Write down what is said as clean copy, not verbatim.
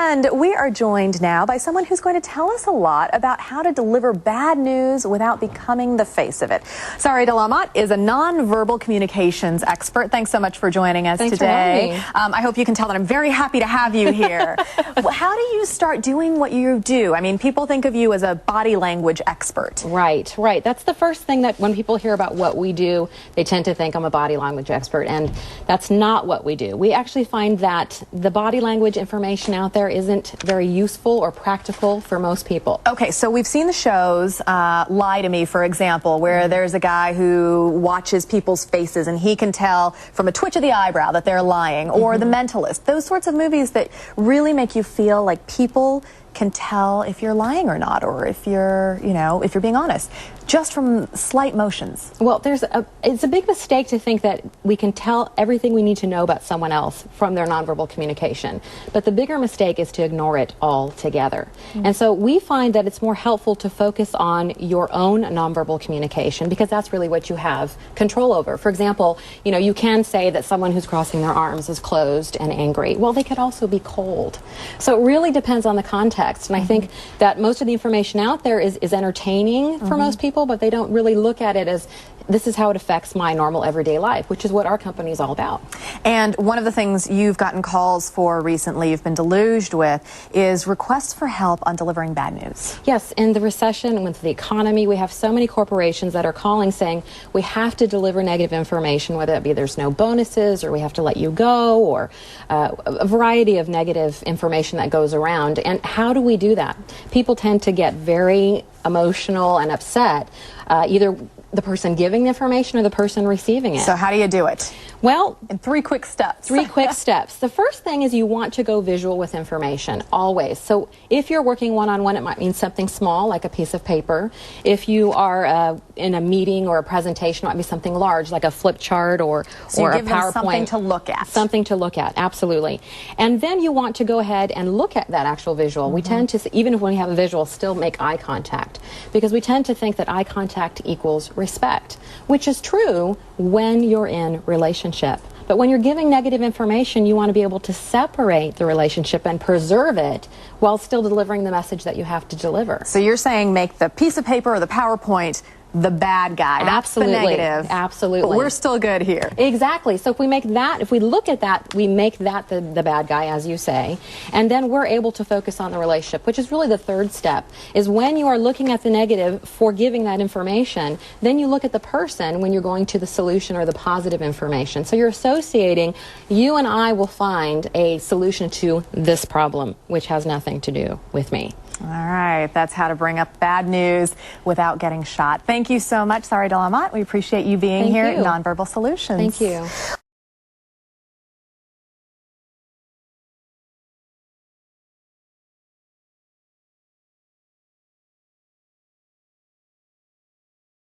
And we are joined now by someone who's going to tell us a lot about how to deliver bad news without becoming the face of it. Sari is a nonverbal communications expert. Thanks so much for joining us today. I hope you can tell that I'm very happy to have you here. How do you start doing what you do? I mean, people think of you as a body language expert. Right. That's the first thing that when people hear about what we do, they tend to think I'm a body language expert, and that's not what we do. We actually find that the body language information out there isn't very useful or practical for most people. Okay, so we've seen the shows, Lie to Me, for example, where there's a guy who watches people's faces and he can tell from a twitch of the eyebrow that they're lying, or The Mentalist. Those sorts of movies that really make you feel like people can tell if you're lying or not, or if you're, if you're being honest, just from slight motions. Well, it's a big mistake to think that we can tell everything we need to know about someone else from their nonverbal communication. But the bigger mistake is to ignore it altogether. And so we find that it's more helpful to focus on your own nonverbal communication, because that's really what you have control over. For example, you can say that someone who's crossing their arms is closed and angry. Well, they could also be cold. So it really depends on the context. And I think that most of the information out there is entertaining for most people, but they don't really look at it as this is how it affects my normal everyday life, which is what our company is all about. And one of the things you've gotten calls for recently, you've been deluged with, is requests for help on delivering bad news. Yes, in the recession, with the economy, we have so many corporations that are calling saying we have to deliver negative information, whether it be there's no bonuses, or we have to let you go, or a variety of negative information that goes around. And how do we do that? People tend to get very emotional and upset, either the person giving the information or the person receiving it. So how do you do it? Well, in 3 quick steps. 3 quick steps. The first thing is you want to go visual with information, always. So if you're working one-on-one, it might mean something small, like a piece of paper. If you are in a meeting or a presentation, it might be something large, like a flip chart or a PowerPoint. Something to look at. Something to look at, absolutely. And then you want to go ahead and look at that actual visual. We tend to, even if we have a visual, still make eye contact, because we tend to think that eye contact equals respect, which is true when you're in relationship. But when you're giving negative information, you want to be able to separate the relationship and preserve it while still delivering the message that you have to deliver. So you're saying make the piece of paper or the PowerPoint the bad guy. That's the negative. Absolutely. But we're still good here. Exactly. So if we make that, if we look at that, we make that the bad guy, as you say, and then we're able to focus on the relationship, which is really the third step, is when you are looking at the negative for giving that information, then you look at the person when you're going to the solution or the positive information. So you're associating, you and I will find a solution to this problem, which has nothing to do with me. All right, that's how to bring up bad news without getting shot. Thank you so much, Sari. We appreciate you being here at Nonverbal Solutions. Thank you.